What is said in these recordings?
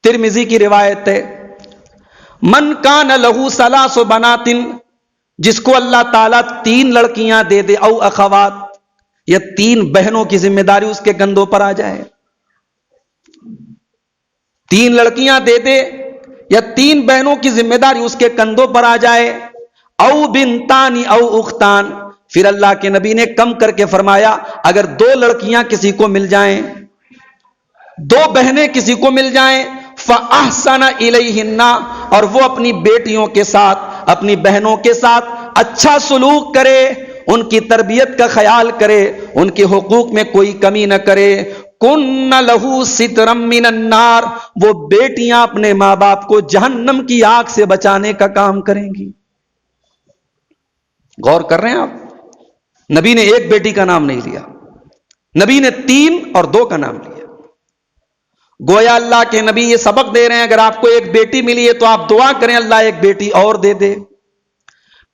ترمذی کی روایت ہے، من کان لہو ثلاث بنات، جس کو اللہ تعالیٰ 3 لڑکیاں دے دے، او اخوات، یا 3 بہنوں کی ذمہ داری اس کے کندھوں پر آ جائے، 3 لڑکیاں دے دے یا 3 بہنوں کی ذمہ داری اس کے کندھوں پر آ جائے، او بنتان او اختان، پھر اللہ کے نبی نے کم کر کے فرمایا اگر 2 لڑکیاں کسی کو مل جائیں، 2 بہنیں کسی کو مل جائیں، فَأَحْسَنَ إِلَيْهِنَّ، اور وہ اپنی بیٹیوں کے ساتھ، اپنی بہنوں کے ساتھ اچھا سلوک کرے، ان کی تربیت کا خیال کرے، ان کے حقوق میں کوئی کمی نہ کرے، کُنَّ لَهُ سِتْرًا مِّنَ النَّارِ، وہ بیٹیاں اپنے ماں باپ کو جہنم کی آگ سے بچانے کا کام کریں گی۔ غور کر رہے ہیں آپ، نبی نے 1 بیٹی کا نام نہیں لیا، نبی نے 3 اور 2 کا نام لیا۔ گویا اللہ کے نبی یہ سبق دے رہے ہیں، اگر آپ کو 1 بیٹی ملی ہے تو آپ دعا کریں اللہ 1 بیٹی اور دے دے،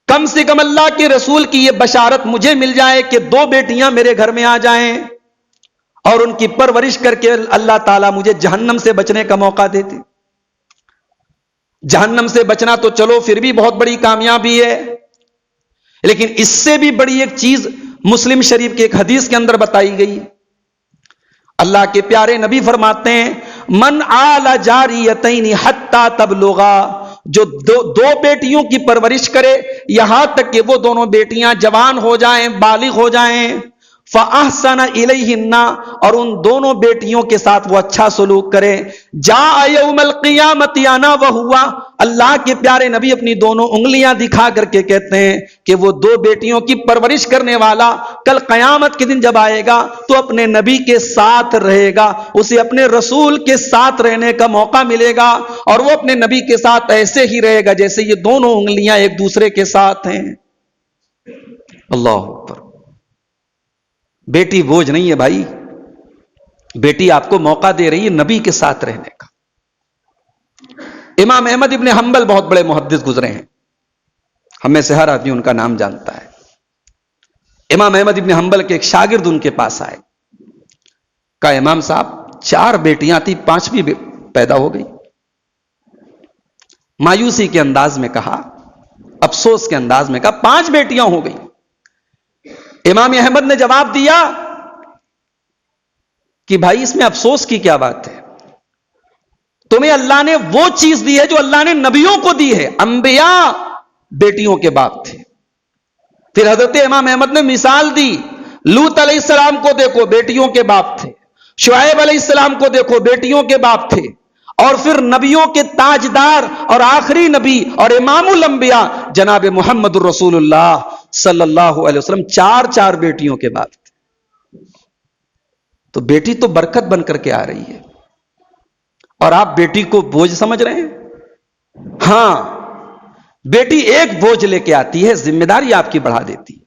کم سے کم اللہ کے رسول کی یہ بشارت مجھے مل جائے کہ 2 بیٹیاں میرے گھر میں آ جائیں اور ان کی پرورش کر کے اللہ تعالیٰ مجھے جہنم سے بچنے کا موقع دیتے۔ جہنم سے بچنا تو چلو پھر بھی بہت بڑی کامیابی ہے، لیکن اس سے بھی بڑی ایک چیز مسلم شریف کے ایک حدیث کے اندر بتائی گئی۔ اللہ کے پیارے نبی فرماتے ہیں من آل جاریتین حتی تبلغا، جو 2 بیٹیوں کی پرورش کرے یہاں تک کہ وہ دونوں بیٹیاں جوان ہو جائیں، بالغ ہو جائیں، فَأَحْسَنَ إِلَيْهِنَّ، اور ان دونوں بیٹیوں کے ساتھ وہ اچھا سلوک کرے، جاء یوم القیامت انا وہوا، اللہ کے پیارے نبی اپنی دونوں انگلیاں دکھا کر کے کہتے ہیں کہ وہ 2 بیٹیوں کی پرورش کرنے والا کل قیامت کے دن جب آئے گا تو اپنے نبی کے ساتھ رہے گا، اسے اپنے رسول کے ساتھ رہنے کا موقع ملے گا، اور وہ اپنے نبی کے ساتھ ایسے ہی رہے گا جیسے یہ دونوں انگلیاں ایک دوسرے کے ساتھ ہیں۔ اللہ اکبر۔ بیٹی بوجھ نہیں ہے بھائی، بیٹی آپ کو موقع دے رہی ہے نبی کے ساتھ رہنے کا۔ امام احمد ابن حنبل بہت بڑے محدث گزرے ہیں، ہم میں سے ہر آدمی ان کا نام جانتا ہے۔ امام احمد ابن حنبل کے ایک شاگرد ان کے پاس آئے، کہا امام صاحب 4 بیٹیاں تھی، 5ویں پیدا ہو گئی۔ مایوسی کے انداز میں کہا، افسوس کے انداز میں کہا 5 بیٹیاں ہو گئی۔ امام احمد نے جواب دیا کہ بھائی اس میں افسوس کی کیا بات ہے، تمہیں اللہ نے وہ چیز دی ہے جو اللہ نے نبیوں کو دی ہے، انبیاء بیٹیوں کے باپ تھے۔ پھر حضرت امام احمد نے مثال دی، لوط علیہ السلام کو دیکھو بیٹیوں کے باپ تھے، شعیب علیہ السلام کو دیکھو بیٹیوں کے باپ تھے، اور پھر نبیوں کے تاجدار اور آخری نبی اور امام الانبیاء جناب محمد الرسول اللہ صلی اللہ علیہ وسلم 4 بیٹیوں کے باپ تھے۔ تو بیٹی تو برکت بن کر کے آ رہی ہے، اور آپ بیٹی کو بوجھ سمجھ رہے ہیں؟ ہاں، بیٹی ایک بوجھ لے کے آتی ہے، ذمہ داری آپ کی بڑھا دیتی ہے۔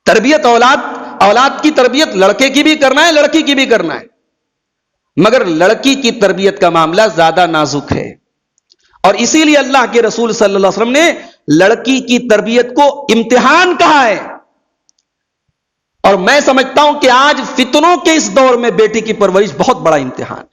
تربیت اولاد کی تربیت لڑکے کی بھی کرنا ہے، لڑکی کی بھی کرنا ہے، مگر لڑکی کی تربیت کا معاملہ زیادہ نازک ہے، اور اسی لیے اللہ کے رسول صلی اللہ علیہ وسلم نے لڑکی کی تربیت کو امتحان کہا ہے۔ اور میں سمجھتا ہوں کہ آج فتنوں کے اس دور میں بیٹی کی پرورش بہت بڑا امتحان ہے۔